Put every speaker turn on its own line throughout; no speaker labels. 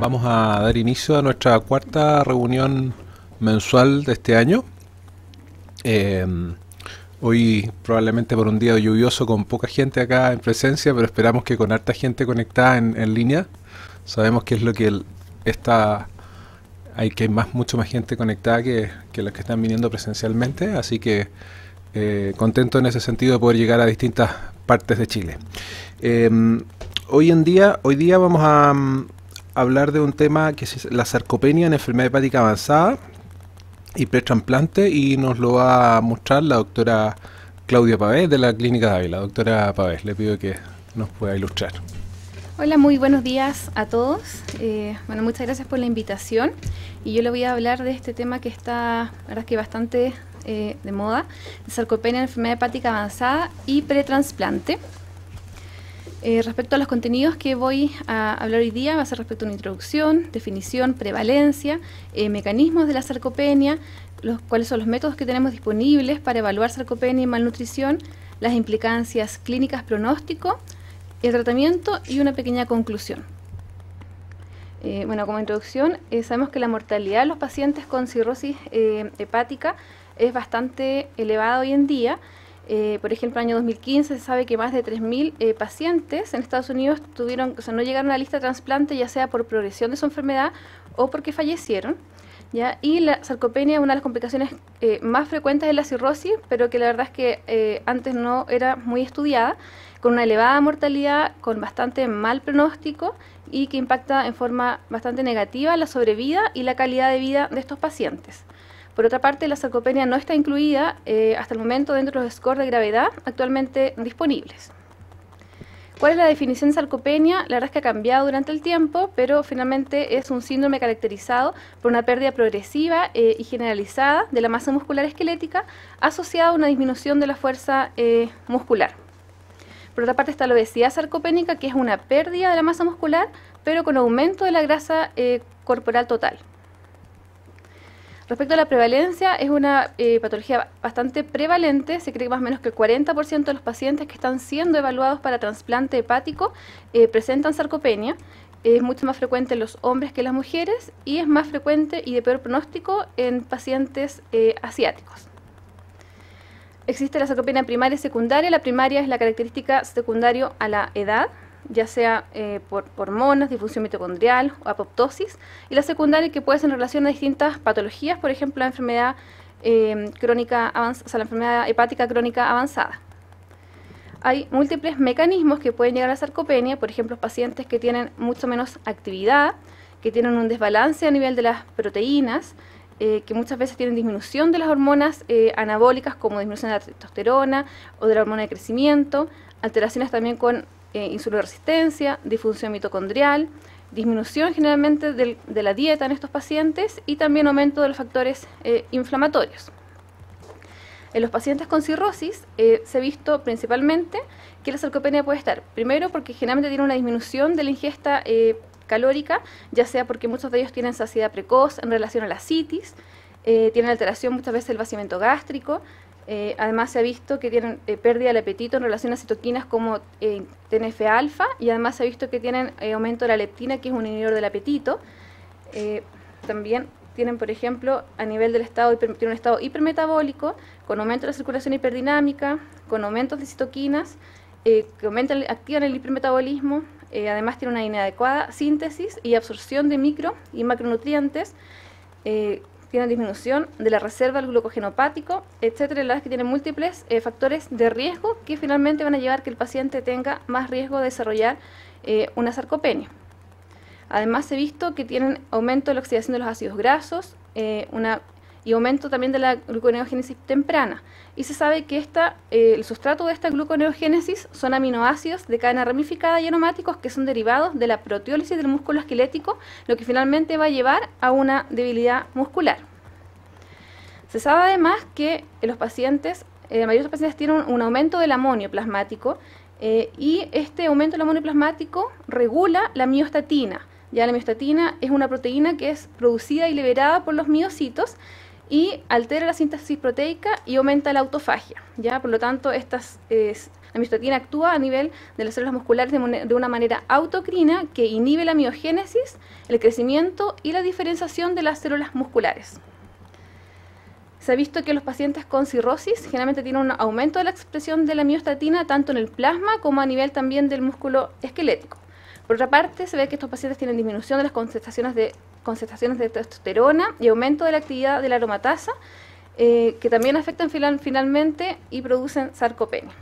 Vamos a dar inicio a nuestra cuarta reunión mensual de este año. Eh, Hoy probablemente por un día lluvioso con poca gente acá en presencia, pero esperamos que con harta gente conectada en línea. Sabemos que es lo que está, que hay mucho más gente conectada que los que están viniendo presencialmente, así que contento en ese sentido de poder llegar a distintas partes de Chile. Eh, Hoy día vamos a hablar de un tema que es la sarcopenia en enfermedad hepática avanzada y pretrasplante, y nos lo va a mostrar la doctora Claudia Pavés de la Clínica de Ávila. Doctora Pavés, le pido que nos pueda ilustrar.
Hola, muy buenos días a todos. Bueno, muchas gracias por la invitación, y yo le voy a hablar de este tema que está, la verdad, que bastante de moda, sarcopenia en enfermedad hepática avanzada y pretrasplante. Respecto a los contenidos que voy a hablar hoy día, va a ser respecto a una introducción, definición, prevalencia, mecanismos de la sarcopenia, cuáles son los métodos que tenemos disponibles para evaluar sarcopenia y malnutrición, las implicancias clínicas, pronóstico, el tratamiento y una pequeña conclusión. Bueno, como introducción, sabemos que la mortalidad de los pacientes con cirrosis hepática es bastante elevada hoy en día. Por ejemplo, en el año 2015 se sabe que más de 3.000 pacientes en Estados Unidos no llegaron a la lista de trasplante, ya sea por progresión de su enfermedad o porque fallecieron, ¿ya? Y la sarcopenia es una de las complicaciones más frecuentes de la cirrosis, pero que la verdad es que antes no era muy estudiada, con una elevada mortalidad, con bastante mal pronóstico y que impacta en forma bastante negativa la sobrevida y la calidad de vida de estos pacientes. Por otra parte, la sarcopenia no está incluida hasta el momento dentro de los scores de gravedad actualmente disponibles. ¿Cuál es la definición de sarcopenia? La verdad es que ha cambiado durante el tiempo, pero finalmente es un síndrome caracterizado por una pérdida progresiva y generalizada de la masa muscular esquelética asociada a una disminución de la fuerza muscular. Por otra parte está la obesidad sarcopénica, que es una pérdida de la masa muscular, pero con aumento de la grasa corporal total. Respecto a la prevalencia, es una patología bastante prevalente. Se cree que más o menos que el 40% de los pacientes que están siendo evaluados para trasplante hepático presentan sarcopenia. Es mucho más frecuente en los hombres que en las mujeres, y es más frecuente y de peor pronóstico en pacientes asiáticos. Existe la sarcopenia primaria y secundaria. La primaria es la característica secundaria a la edad, ya sea por hormonas, disfunción mitocondrial o apoptosis, y la secundaria, que puede ser en relación a distintas patologías, por ejemplo la enfermedad crónica la enfermedad hepática crónica avanzada. Hay múltiples mecanismos que pueden llegar a la sarcopenia, por ejemplo pacientes que tienen mucho menos actividad, que tienen un desbalance a nivel de las proteínas, que muchas veces tienen disminución de las hormonas anabólicas, como disminución de la testosterona o de la hormona de crecimiento, alteraciones también con insuloresistencia, disfunción mitocondrial, disminución generalmente de la dieta en estos pacientes, y también aumento de los factores inflamatorios. En los pacientes con cirrosis se ha visto principalmente que la sarcopenia puede estar, primero porque generalmente tiene una disminución de la ingesta calórica, ya sea porque muchos de ellos tienen saciedad precoz en relación a la citis, tienen alteración muchas veces del vaciamiento gástrico. Además se ha visto que tienen pérdida del apetito en relación a citoquinas como TNF-alfa, y además se ha visto que tienen aumento de la leptina, que es un inhibidor del apetito. También tienen, por ejemplo, a nivel del tienen un estado hipermetabólico, con aumento de la circulación hiperdinámica, con aumentos de citoquinas, que activan el hipermetabolismo. Además tiene una inadecuada síntesis y absorción de micro y macronutrientes, tienen disminución de la reserva del glucógeno hepático, etcétera. La verdad es que tienen múltiples factores de riesgo que finalmente van a llevar que el paciente tenga más riesgo de desarrollar una sarcopenia. Además se ha visto que tienen aumento de la oxidación de los ácidos grasos y aumento también de la gluconeogénesis temprana. Y se sabe que el sustrato de esta gluconeogénesis son aminoácidos de cadena ramificada y aromáticos, que son derivados de la proteólisis del músculo esquelético, lo que finalmente va a llevar a una debilidad muscular. Se sabe además que la mayoría de los pacientes tienen un aumento del amonio plasmático, y este aumento del amonio plasmático regula la miostatina. Ya la miostatina es una proteína que es producida y liberada por los miocitos, y altera la síntesis proteica y aumenta la autofagia, ¿ya? Por lo tanto, estas La myostatina actúa a nivel de las células musculares de una manera autocrina que inhibe la miogénesis, el crecimiento y la diferenciación de las células musculares. Se ha visto que los pacientes con cirrosis generalmente tienen un aumento de la expresión de la miostatina tanto en el plasma como a nivel también del músculo esquelético. Por otra parte, se ve que estos pacientes tienen disminución de las concentraciones de testosterona y aumento de la actividad de la aromatasa, que también afectan finalmente y producen sarcopenia.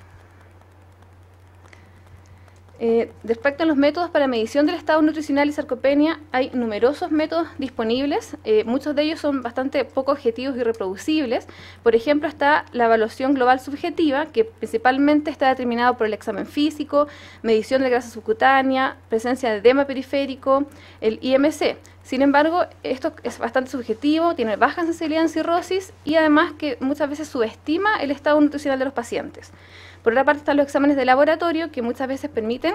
Respecto a los métodos para medición del estado nutricional y sarcopenia, hay numerosos métodos disponibles, muchos de ellos son bastante poco objetivos y reproducibles. Por ejemplo, está la evaluación global subjetiva, que principalmente está determinado por el examen físico, medición de grasa subcutánea, presencia de edema periférico, el IMC. Sin embargo, esto es bastante subjetivo, tiene baja sensibilidad en cirrosis y además que muchas veces subestima el estado nutricional de los pacientes. Por otra parte están los exámenes de laboratorio que muchas veces permiten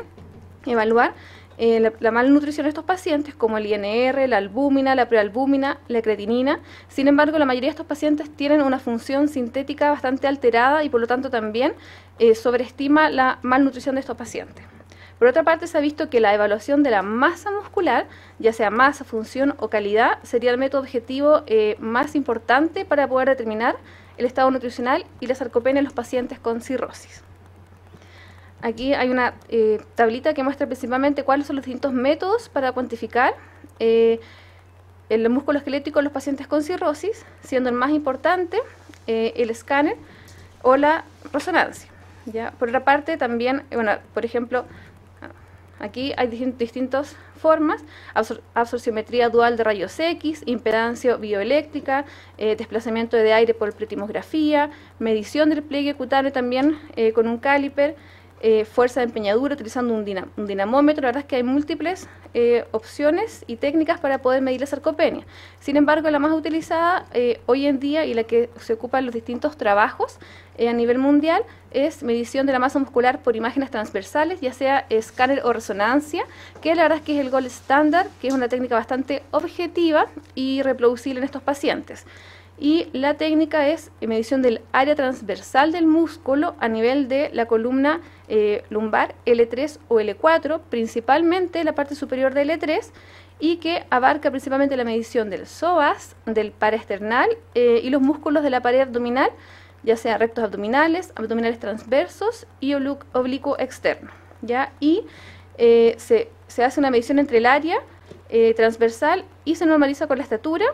evaluar la malnutrición de estos pacientes, como el INR, la albúmina, la prealbúmina, la creatinina. Sin embargo, la mayoría de estos pacientes tienen una función sintética bastante alterada y por lo tanto también sobreestima la malnutrición de estos pacientes. Por otra parte, se ha visto que la evaluación de la masa muscular, ya sea masa, función o calidad, sería el método objetivo más importante para poder determinar el estado nutricional y la sarcopenia en los pacientes con cirrosis. Aquí hay una tablita que muestra principalmente cuáles son los distintos métodos para cuantificar el músculo esquelético en los pacientes con cirrosis, siendo el más importante el escáner o la resonancia. ¿Ya? Por otra parte, también, por ejemplo, aquí hay distintas formas: absorciometría dual de rayos X, impedancia bioeléctrica, desplazamiento de aire por pletimografía, medición del pliegue cutáneo también con un caliper, fuerza de empeñadura utilizando un dinamómetro. La verdad es que hay múltiples opciones y técnicas para poder medir la sarcopenia. Sin embargo, la más utilizada hoy en día y la que se ocupa en los distintos trabajos a nivel mundial es medición de la masa muscular por imágenes transversales, ya sea escáner o resonancia, que la verdad es que es el gold standard, que es una técnica bastante objetiva y reproducible en estos pacientes. Y la técnica es medición del área transversal del músculo a nivel de la columna lumbar L3 o L4, principalmente la parte superior de L3, y que abarca principalmente la medición del psoas, del paraesternal y los músculos de la pared abdominal, ya sea rectos abdominales, abdominales transversos y oblicuo externo, ¿ya? Y se hace una medición entre el área transversal y se normaliza con la estatura,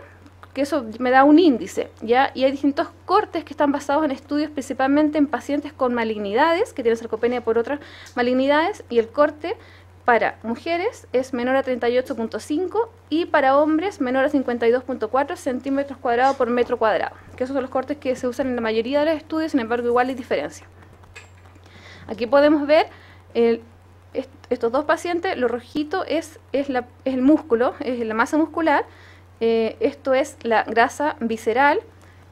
que eso me da un índice, ¿ya? Y hay distintos cortes que están basados en estudios principalmente en pacientes con malignidades, que tienen sarcopenia por otras malignidades, y el corte para mujeres es menor a 38.5 y para hombres menor a 52.4 centímetros cuadrados por metro cuadrado, que esos son los cortes que se usan en la mayoría de los estudios. Sin embargo, igual hay diferencia. Aquí podemos ver estos dos pacientes. Lo rojito es el músculo, es la masa muscular. Esto es la grasa visceral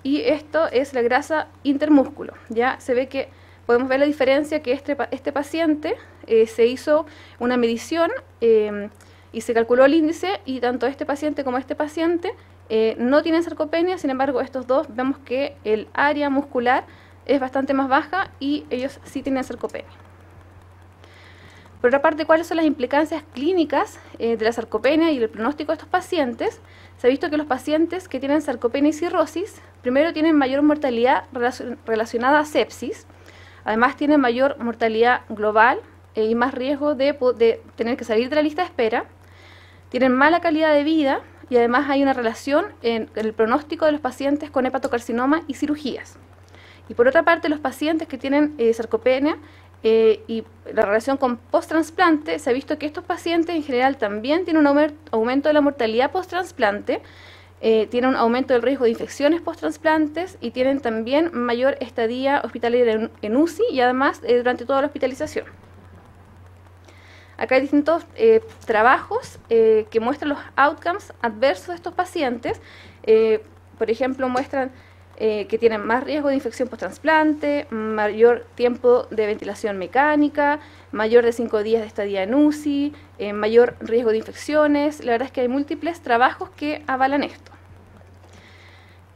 y esto es la grasa intermúsculo. Ya se ve que podemos ver la diferencia, que este paciente se hizo una medición y se calculó el índice, y tanto este paciente como este paciente no tienen sarcopenia. Sin embargo, estos dos vemos que el área muscular es bastante más baja y ellos sí tienen sarcopenia. Por otra parte, ¿cuáles son las implicancias clínicas de la sarcopenia y el pronóstico de estos pacientes? Se ha visto que los pacientes que tienen sarcopenia y cirrosis, primero tienen mayor mortalidad relacionada a sepsis, además tienen mayor mortalidad global y más riesgo de tener que salir de la lista de espera, tienen mala calidad de vida y además hay una relación en el pronóstico de los pacientes con hepatocarcinoma y cirugías. Y por otra parte, los pacientes que tienen sarcopenia y la relación con post-trasplante, se ha visto que estos pacientes en general también tienen un aumento de la mortalidad post-trasplante, tienen un aumento del riesgo de infecciones post-trasplantes y tienen también mayor estadía hospitalaria en UCI y además durante toda la hospitalización. Acá hay distintos trabajos que muestran los outcomes adversos de estos pacientes. Por ejemplo, muestran que tienen más riesgo de infección post-trasplante, mayor tiempo de ventilación mecánica, mayor de 5 días de estadía en UCI, mayor riesgo de infecciones. La verdad es que hay múltiples trabajos que avalan esto.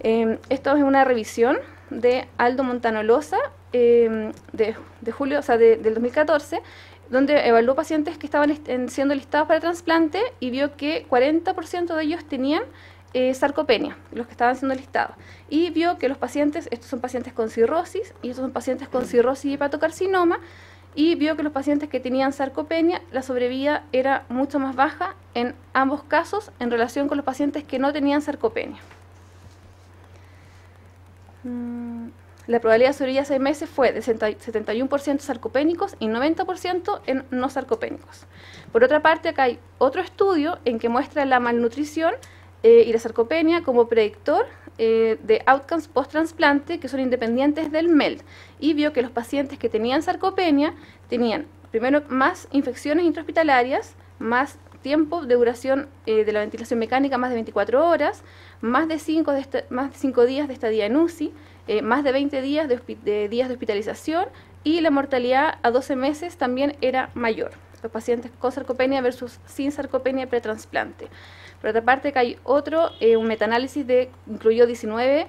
Esto es una revisión de Aldo Montano Loza de julio, o sea, del 2014, donde evaluó pacientes que estaban siendo listados para trasplante y vio que 40% de ellos tenían sarcopenia, los que estaban siendo listados. Y vio que los pacientes, estos son pacientes con cirrosis y estos son pacientes con cirrosis y hepatocarcinoma, y vio que los pacientes que tenían sarcopenia, la sobrevida era mucho más baja en ambos casos en relación con los pacientes que no tenían sarcopenia. La probabilidad de sobrevivir a 6 meses fue de 71% sarcopénicos y 90% en no sarcopénicos. Por otra parte, acá hay otro estudio en que muestra la malnutrición y la sarcopenia como predictor de outcomes post-trasplante que son independientes del MELD, y vio que los pacientes que tenían sarcopenia tenían primero más infecciones intrahospitalarias, más tiempo de duración de la ventilación mecánica, más de 24 horas, más de 5 días de estadía en UCI, más de 20 días de hospitalización, y la mortalidad a 12 meses también era mayor, los pacientes con sarcopenia versus sin sarcopenia pretrasplante. Por otra parte, acá hay otro, un metaanálisis incluyó 19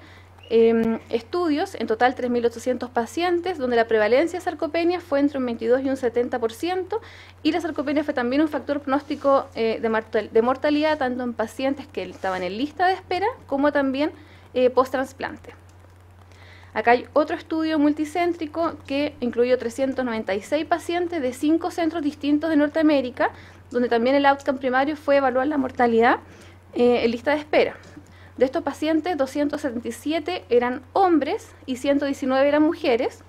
estudios, en total 3.800 pacientes, donde la prevalencia de sarcopenia fue entre un 22 y un 70%, y la sarcopenia fue también un factor pronóstico de mortalidad, tanto en pacientes que estaban en lista de espera, como también post-trasplante. Acá hay otro estudio multicéntrico que incluyó 396 pacientes de 5 centros distintos de Norteamérica, donde también el outcome primario fue evaluar la mortalidad en lista de espera. De estos pacientes, 277 eran hombres y 119 eran mujeres.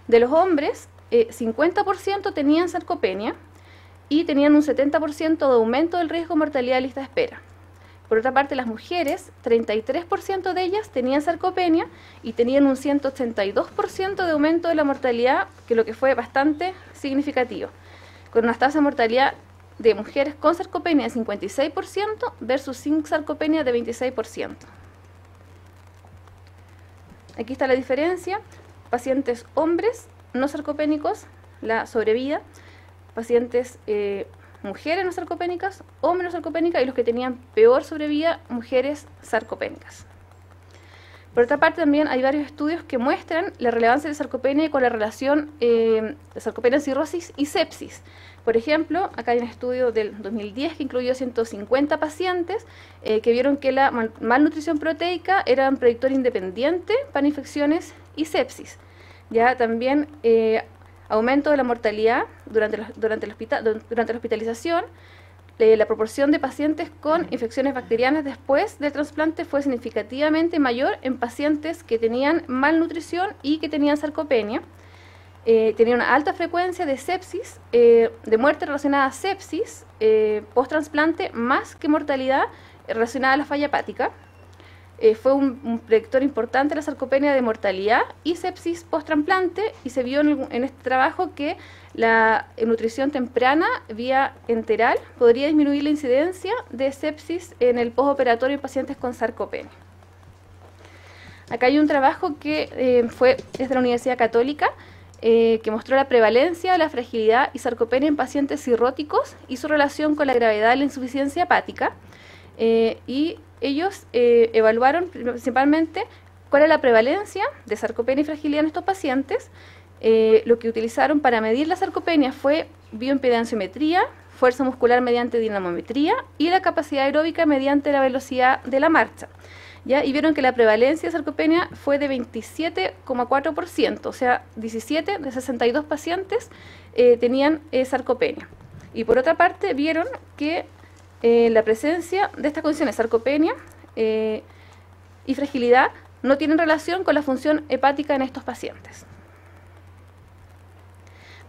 De los hombres, 50% tenían sarcopenia y tenían un 70% de aumento del riesgo de mortalidad de lista de espera. Por otra parte, las mujeres, 33% de ellas tenían sarcopenia y tenían un 182% de aumento de la mortalidad, que lo que fue bastante significativo, con una tasa de mortalidad de mujeres con sarcopenia de 56% versus sin sarcopenia de 26%. Aquí está la diferencia: pacientes hombres no sarcopénicos, la sobrevida; pacientes mujeres no sarcopénicas, hombres no sarcopénicas, y los que tenían peor sobrevida, mujeres sarcopénicas. Por otra parte, también hay varios estudios que muestran la relevancia de sarcopenia con la relación de sarcopenia, cirrosis y sepsis. Por ejemplo, acá hay un estudio del 2010 que incluyó 150 pacientes que vieron que la malnutrición proteica era un predictor independiente para infecciones y sepsis. Ya también aumento de la mortalidad durante la hospitalización. La proporción de pacientes con infecciones bacterianas después del trasplante fue significativamente mayor en pacientes que tenían malnutrición y que tenían sarcopenia. Tenía una alta frecuencia de sepsis, de muerte relacionada a sepsis post-trasplante, más que mortalidad relacionada a la falla hepática. Fue un predictor importante de la sarcopenia de mortalidad y sepsis post-trasplante, y se vio en este trabajo que la nutrición temprana vía enteral podría disminuir la incidencia de sepsis en el postoperatorio en pacientes con sarcopenia. Acá hay un trabajo que es de la Universidad Católica, que mostró la prevalencia, la fragilidad y sarcopenia en pacientes cirróticos y su relación con la gravedad de la insuficiencia hepática. Y ellos evaluaron principalmente cuál era la prevalencia de sarcopenia y fragilidad en estos pacientes. Lo que utilizaron para medir la sarcopenia fue bioimpedanciometría, fuerza muscular mediante dinamometría y la capacidad aeróbica mediante la velocidad de la marcha. ¿Ya? Y vieron que la prevalencia de sarcopenia fue de 27,4%, o sea, 17 de 62 pacientes tenían sarcopenia. Y por otra parte, vieron que la presencia de estas condiciones, sarcopenia y fragilidad, no tienen relación con la función hepática en estos pacientes.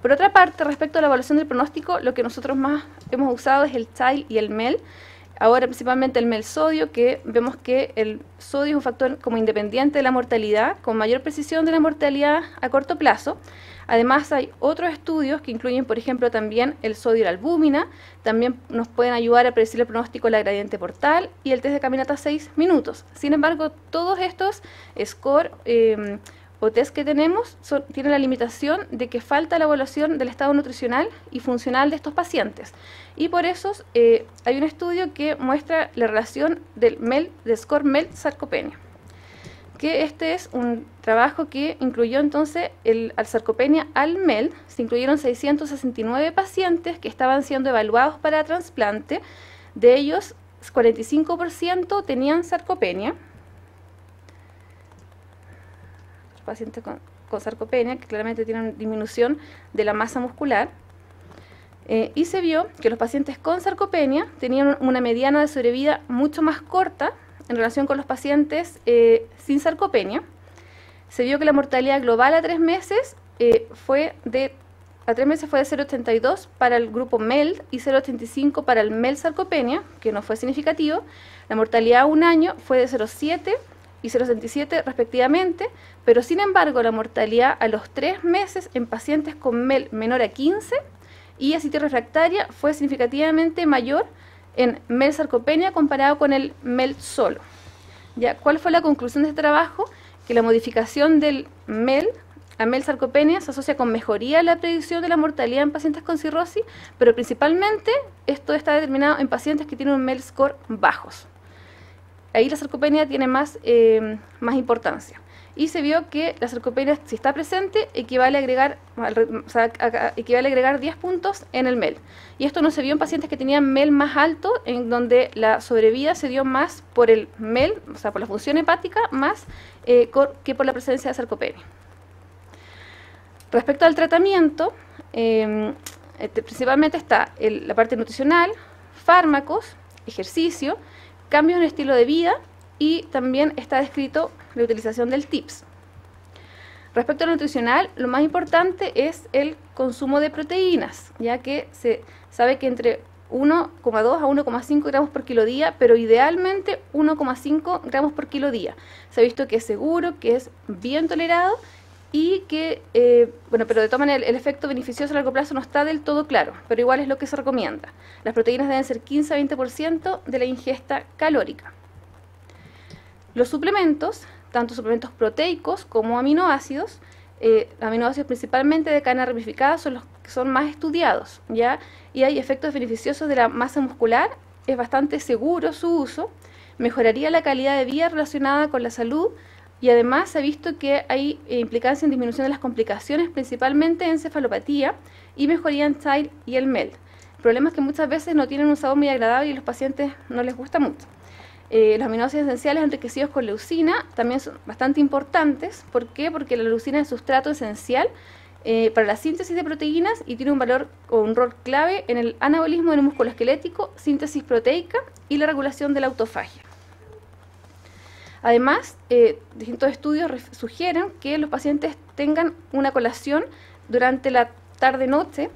Por otra parte, respecto a la evaluación del pronóstico, lo que nosotros más hemos usado es el TILE y el MEL. Ahora principalmente el MEL sodio, que vemos que el sodio es un factor como independiente de la mortalidad, con mayor precisión de la mortalidad a corto plazo. Además hay otros estudios que incluyen, por ejemplo, también el sodio y la albúmina. También nos pueden ayudar a predecir el pronóstico de la gradiente portal y el test de caminata 6 minutos. Sin embargo, todos estos score o test que tenemos tienen la limitación de que falta la evaluación del estado nutricional y funcional de estos pacientes. Y por eso hay un estudio que muestra la relación del score MEL sarcopenia, que este es un trabajo que incluyó entonces al sarcopenia al MELD. Se incluyeron 669 pacientes que estaban siendo evaluados para trasplante. De ellos, 45% tenían sarcopenia. Pacientes con sarcopenia que claramente tienen disminución de la masa muscular. Y se vio que los pacientes con sarcopenia tenían una mediana de sobrevida mucho más corta en relación con los pacientes sin sarcopenia. Se vio que la mortalidad global a 3 meses fue de 0,82 para el grupo MELD y 0,85 para el MELD sarcopenia, que no fue significativo. La mortalidad a 1 año fue de 0,7 y 0,67 respectivamente, pero sin embargo la mortalidad a los 3 meses en pacientes con MELD menor a 15 y ascitis refractaria fue significativamente mayor en MELD sarcopenia comparado con el MELD solo. ¿Ya? ¿Cuál fue la conclusión de este trabajo? Que la modificación del MELD a MELD sarcopenia se asocia con mejoría en la predicción de la mortalidad en pacientes con cirrosis, pero principalmente esto está determinado en pacientes que tienen un MELD score bajos. Ahí la sarcopenia tiene más importancia. Y se vio que la sarcopenia, si está presente, equivale a agregar 10 puntos en el MELD. Y esto no se vio en pacientes que tenían MELD más alto, en donde la sobrevida se dio más por el MELD, o sea, por la función hepática, más que por la presencia de sarcopenia. Respecto al tratamiento, principalmente está la parte nutricional, fármacos, ejercicio, cambios en el estilo de vida y también está descrito la utilización del TIPS. Respecto a lo nutricional, lo más importante es el consumo de proteínas, ya que se sabe que entre 1,2 a 1,5 gramos por kilo día, pero idealmente 1,5 gramos por kilo día. Se ha visto que es seguro, que es bien tolerado y que, pero de todas maneras el efecto beneficioso a largo plazo no está del todo claro, pero igual es lo que se recomienda. Las proteínas deben ser 15 a 20% de la ingesta calórica. Los suplementos, tanto suplementos proteicos como aminoácidos principalmente de cadena ramificada son los que son más estudiados, ¿ya? Y hay efectos beneficiosos de la masa muscular, es bastante seguro su uso, mejoraría la calidad de vida relacionada con la salud y además se ha visto que hay implicancia en disminución de las complicaciones, principalmente en encefalopatía y mejoría en TILE y el MELD. El problema es que muchas veces no tienen un sabor muy agradable y a los pacientes no les gusta mucho. Los aminoácidos esenciales enriquecidos con leucina también son bastante importantes. ¿Por qué? Porque la leucina es sustrato esencial para la síntesis de proteínas y tiene un valor o un rol clave en el anabolismo del músculo esquelético, síntesis proteica y la regulación de la autofagia. Además, distintos estudios sugieren que los pacientes tengan una colación durante la tarde-noche,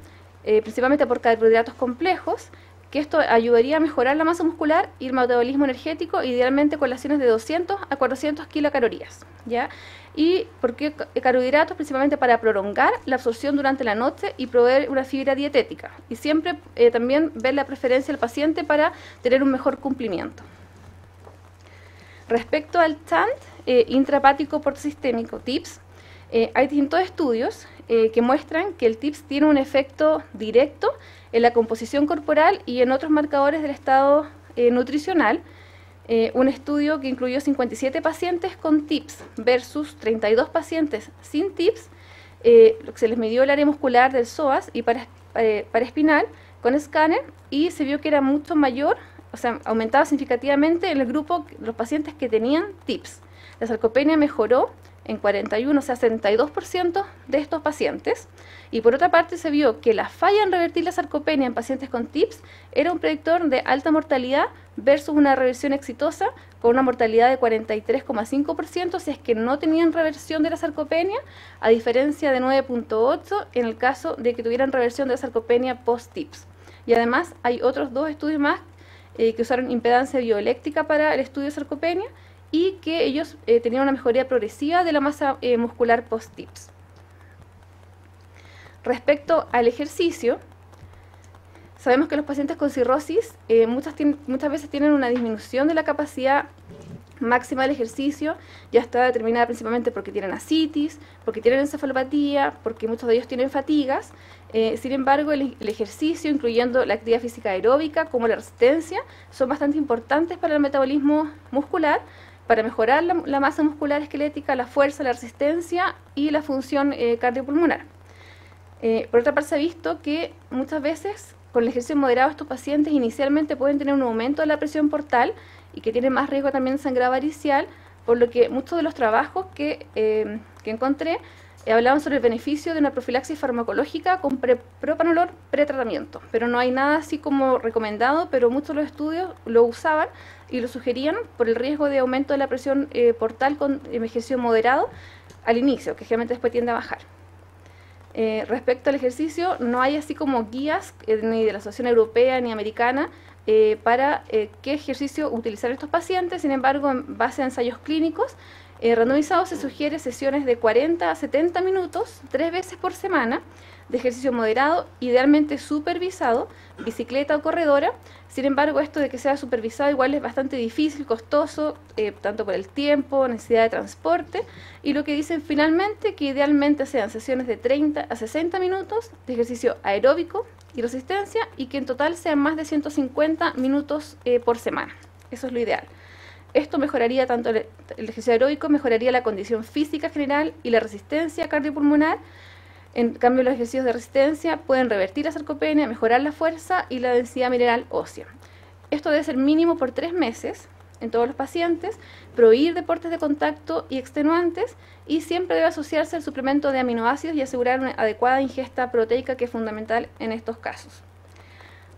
principalmente por carbohidratos complejos, que esto ayudaría a mejorar la masa muscular y el metabolismo energético, idealmente colaciones de 200 a 400 kilocalorías, ¿ya? ¿Y por qué carbohidratos? Principalmente para prolongar la absorción durante la noche y proveer una fibra dietética. Y siempre también ver la preferencia del paciente para tener un mejor cumplimiento. Respecto al TANT, intrahepático portosistémico, TIPS, hay distintos estudios que muestran que el TIPS tiene un efecto directo en la composición corporal y en otros marcadores del estado nutricional. Un estudio que incluyó 57 pacientes con TIPS versus 32 pacientes sin TIPS, se les midió el área muscular del psoas y paraespinal con escáner y se vio que era mucho mayor, o sea, aumentaba significativamente en el grupo de los pacientes que tenían TIPS. La sarcopenia mejoró en 41, o sea, 72% de estos pacientes. Y por otra parte se vio que la falla en revertir la sarcopenia en pacientes con TIPS era un predictor de alta mortalidad versus una reversión exitosa con una mortalidad de 43,5% si es que no tenían reversión de la sarcopenia, a diferencia de 9,8 en el caso de que tuvieran reversión de la sarcopenia post-TIPS. Y además hay otros 2 estudios más que usaron impedancia bioeléctrica para el estudio de sarcopenia y que ellos tenían una mejoría progresiva de la masa muscular post-TIPS. Respecto al ejercicio, sabemos que los pacientes con cirrosis muchas veces tienen una disminución de la capacidad máxima del ejercicio, ya está determinada principalmente porque tienen ascitis, porque tienen encefalopatía, porque muchos de ellos tienen fatigas. Sin embargo, el ejercicio, incluyendo la actividad física aeróbica como la resistencia, son bastante importantes para el metabolismo muscular, para mejorar la masa muscular esquelética, la fuerza, la resistencia y la función cardiopulmonar. Por otra parte, se ha visto que muchas veces con el ejercicio moderado estos pacientes inicialmente pueden tener un aumento de la presión portal y que tienen más riesgo también de sangrado varicial, por lo que muchos de los trabajos que encontré hablaban sobre el beneficio de una profilaxis farmacológica con propanolol pretratamiento, pero no hay nada así como recomendado, pero muchos de los estudios lo usaban y lo sugerían por el riesgo de aumento de la presión portal con ejercicio moderado al inicio, que generalmente después tiende a bajar. Respecto al ejercicio, no hay así como guías ni de la Asociación Europea ni Americana para qué ejercicio utilizar estos pacientes. Sin embargo, en base a ensayos clínicos randomizados se sugiere sesiones de 40 a 70 minutos, 3 veces por semana, de ejercicio moderado, idealmente supervisado, bicicleta o corredora. Sin embargo, esto de que sea supervisado igual es bastante difícil, costoso, tanto por el tiempo, necesidad de transporte, y lo que dicen finalmente que idealmente sean sesiones de 30 a 60 minutos de ejercicio aeróbico y resistencia, y que en total sean más de 150 minutos por semana. Eso es lo ideal. Esto mejoraría tanto el ejercicio aeróbico, mejoraría la condición física general y la resistencia cardiopulmonar. En cambio, los ejercicios de resistencia pueden revertir la sarcopenia, mejorar la fuerza y la densidad mineral ósea. Esto debe ser mínimo por 3 meses en todos los pacientes, prohibir deportes de contacto y extenuantes, y siempre debe asociarse al suplemento de aminoácidos y asegurar una adecuada ingesta proteica, que es fundamental en estos casos.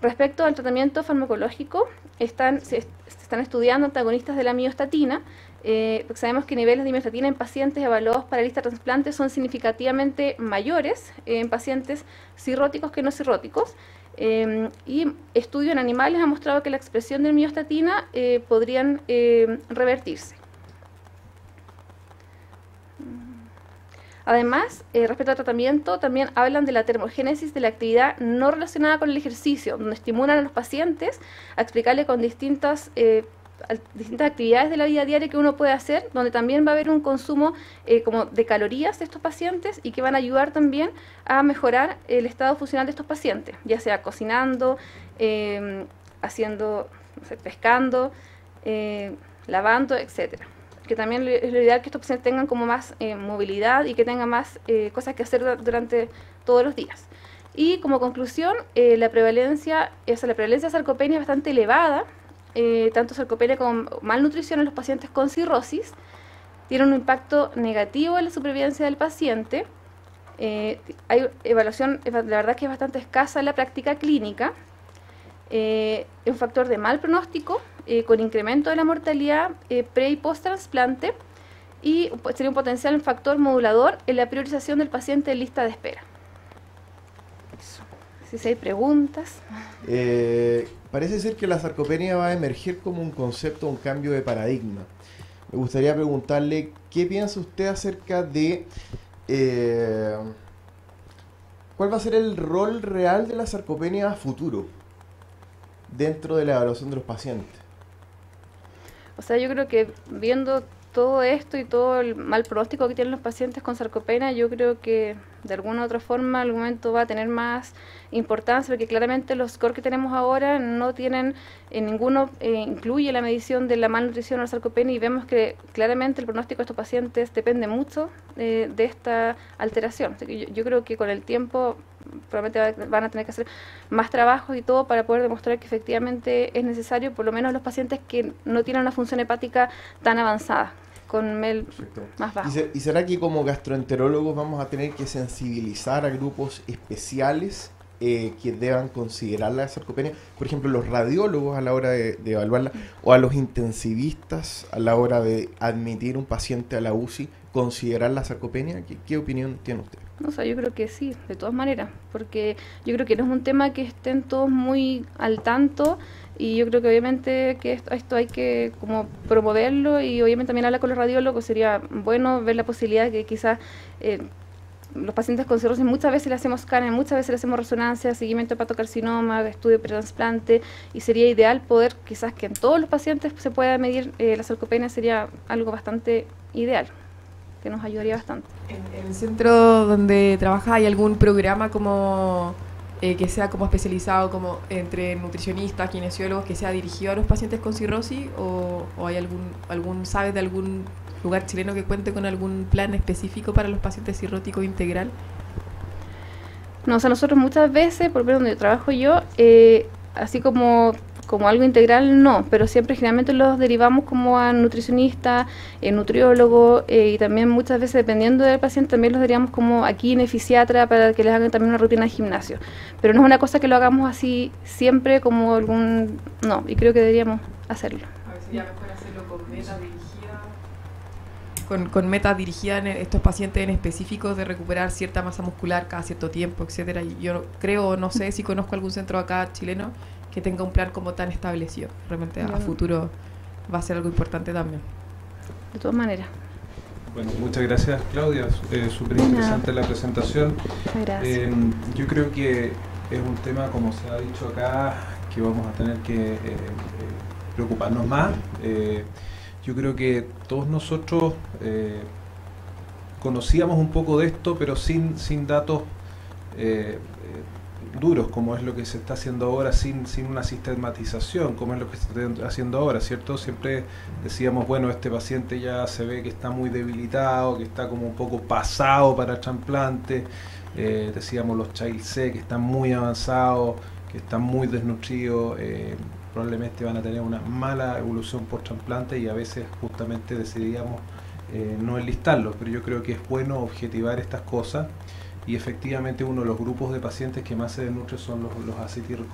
Respecto al tratamiento farmacológico, se están estudiando antagonistas de la miostatina, porque sabemos que niveles de miostatina en pacientes evaluados para lista de trasplantes son significativamente mayores en pacientes cirróticos que no cirróticos, y estudios en animales han mostrado que la expresión de miostatina podrían revertirse. Además, respecto al tratamiento, también hablan de la termogénesis de la actividad no relacionada con el ejercicio, donde estimulan a los pacientes a explicarle con distintas actividades de la vida diaria que uno puede hacer, donde también va a haber un consumo como de calorías de estos pacientes, y que van a ayudar también a mejorar el estado funcional de estos pacientes, ya sea cocinando, haciendo, no sé, pescando, lavando, etcétera. Que también es lo ideal que estos pacientes tengan como más movilidad y que tengan más cosas que hacer durante todos los días. Y como conclusión, la prevalencia de sarcopenia es bastante elevada, tanto sarcopenia como malnutrición en los pacientes con cirrosis. Tiene un impacto negativo en la supervivencia del paciente. Hay evaluación, la verdad que es bastante escasa en la práctica clínica. Es un factor de mal pronóstico, con incremento de la mortalidad pre y post trasplante, y sería un potencial factor modulador en la priorización del paciente en lista de espera. Eso. Si hay preguntas.
Parece ser que la sarcopenia va a emerger como un concepto, un cambio de paradigma. Me gustaría preguntarle qué piensa usted acerca de cuál va a ser el rol real de la sarcopenia a futuro dentro de la evaluación de los pacientes.
O sea, yo creo que viendo todo esto y todo el mal pronóstico que tienen los pacientes con sarcopenia, yo creo que de alguna u otra forma algún momento va a tener más importancia, porque claramente los scores que tenemos ahora no tienen, ninguno incluye la medición de la malnutrición o la sarcopenia, y vemos que claramente el pronóstico de estos pacientes depende mucho de esta alteración. Así que yo creo que con el tiempo probablemente van a tener que hacer más trabajos y todo para poder demostrar que efectivamente es necesario, por lo menos los pacientes que no tienen una función hepática tan avanzada, con MEL más bajo.
¿Y será que como gastroenterólogos vamos a tener que sensibilizar a grupos especiales que deban considerar la sarcopenia? Por ejemplo, los radiólogos a la hora de evaluarla, o a los intensivistas a la hora de admitir un paciente a la UCI, considerar la sarcopenia. ¿Qué opinión tiene usted?
O sea, yo creo que sí, de todas maneras, porque yo creo que no es un tema que estén todos muy al tanto, y yo creo que obviamente que esto hay que como promoverlo, y obviamente también hablar con los radiólogos. Sería bueno ver la posibilidad de que quizás los pacientes con cirrosis muchas veces le hacemos escáner, muchas veces le hacemos resonancia, seguimiento de hepatocarcinoma, estudio pretransplante, y sería ideal poder quizás que en todos los pacientes se pueda medir la sarcopenia. Sería algo bastante ideal, que nos ayudaría bastante.
¿En el centro donde trabaja hay algún programa como que sea como especializado como entre nutricionistas, kinesiólogos, que sea dirigido a los pacientes con cirrosis, o hay ¿sabes de algún lugar chileno que cuente con algún plan específico para los pacientes cirróticos integral?
No, o sea, nosotros muchas veces, por lo menos donde trabajo yo, así como algo integral, no, pero siempre generalmente los derivamos como a nutricionista, nutriólogo, y también muchas veces, dependiendo del paciente, también los derivamos como aquí en fisiatra para que les hagan también una rutina de gimnasio. Pero no es una cosa que lo hagamos así siempre como no, y creo que deberíamos hacerlo.
A ver, sería mejor hacerlo con metas dirigidas. Con metas dirigidas en estos pacientes en específicos de recuperar cierta masa muscular cada cierto tiempo, etcétera. Y yo creo, no sé si conozco algún centro acá chileno que tenga un plan como tan establecido. Realmente a futuro va a ser algo importante también.
De todas maneras.
Bueno, muchas gracias, Claudia. Súper interesante la presentación.
Gracias.
Yo creo que es un tema, como se ha dicho acá, que vamos a tener que preocuparnos más. Yo creo que todos nosotros conocíamos un poco de esto, pero sin datos duros, como es lo que se está haciendo ahora, sin una sistematización, como es lo que se está haciendo ahora, ¿cierto? Siempre decíamos, bueno, este paciente ya se ve que está muy debilitado, que está como un poco pasado para el trasplante, decíamos los child C que están muy avanzados, que están muy desnutridos, probablemente van a tener una mala evolución por trasplante, y a veces justamente decidíamos no enlistarlos, pero yo creo que es bueno objetivar estas cosas. Y efectivamente uno de los grupos de pacientes que más se desnutre son los acíticos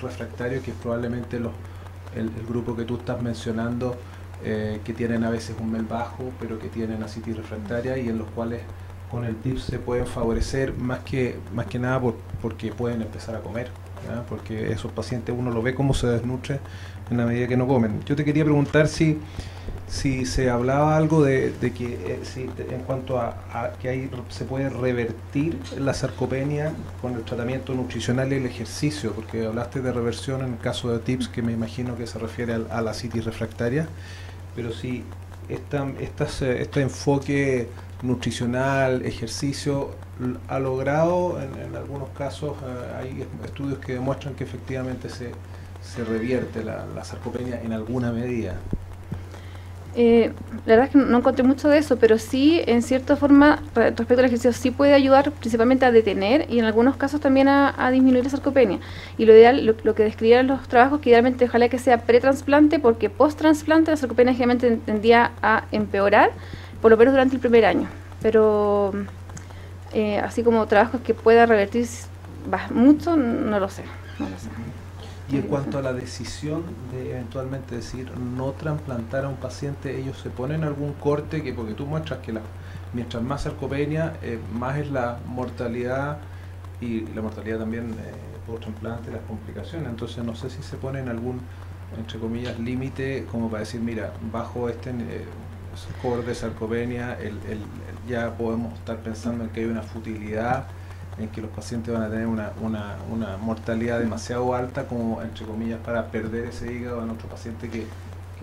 refractarios, que es probablemente el grupo que tú estás mencionando, que tienen a veces un MEL bajo, pero que tienen ascitis refractaria, y en los cuales con el TIPS se pueden favorecer más que nada porque pueden empezar a comer, ¿ya? Porque esos pacientes uno lo ve cómo se desnutre en la medida que no comen. Yo te quería preguntar si se hablaba algo de que en cuanto a que se puede revertir la sarcopenia con el tratamiento nutricional y el ejercicio, porque hablaste de reversión en el caso de TIPS, que me imagino que se refiere a la ascitis refractaria, pero si este enfoque nutricional, ejercicio, ha logrado en algunos casos, hay estudios que demuestran que efectivamente se revierte la sarcopenia en alguna medida.
La verdad es que no encontré mucho de eso, pero sí, en cierta forma, respecto al ejercicio, sí puede ayudar principalmente a detener y en algunos casos también a disminuir la sarcopenia. Y lo ideal, lo que describían los trabajos, que idealmente ojalá que sea pretransplante, porque post-transplante la sarcopenia generalmente tendía a empeorar, por lo menos durante el primer año. Pero así como trabajos que pueda revertir mucho, no lo sé.
Y en cuanto a la decisión de eventualmente decir no trasplantar a un paciente, ellos se ponen algún corte, porque tú muestras que mientras más sarcopenia, más es la mortalidad, y la mortalidad también por trasplante, las complicaciones. Entonces no sé si se ponen algún, entre comillas, límite como para decir, mira, bajo este score de sarcopenia ya podemos estar pensando en que hay una futilidad, en que los pacientes van a tener una mortalidad demasiado alta como, entre comillas, para perder ese hígado en otro paciente que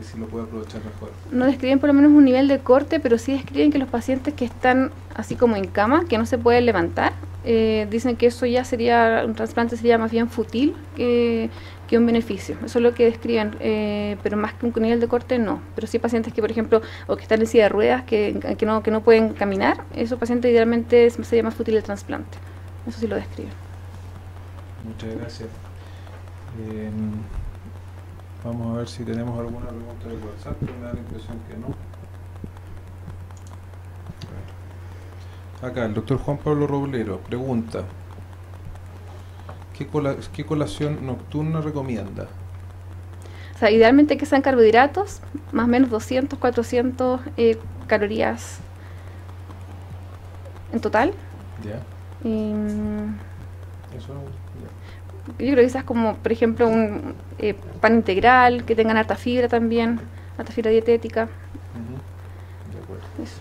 sí lo puede aprovechar mejor.
No describen por lo menos un nivel de corte, pero sí describen que los pacientes que están así como en cama, que no se pueden levantar, dicen que eso ya sería, un trasplante sería más bien fútil que un beneficio. Eso es lo que describen, pero más que un nivel de corte no. Pero sí pacientes que, por ejemplo, o que están en silla de ruedas, que no pueden caminar, esos pacientes idealmente sería más fútil el trasplante. Eso sí lo describen.
Muchas gracias. Vamos a ver si tenemos alguna pregunta de WhatsApp, pero me da la impresión que no. Acá, el doctor Juan Pablo Roblero pregunta: ¿qué colación nocturna recomienda?
O sea, idealmente que sean carbohidratos, más o menos 200, 400 calorías en total.
Ya. Eso,
yo creo que quizás como, por ejemplo, un pan integral, que tengan harta fibra también, harta fibra dietética.
De acuerdo.
Eso.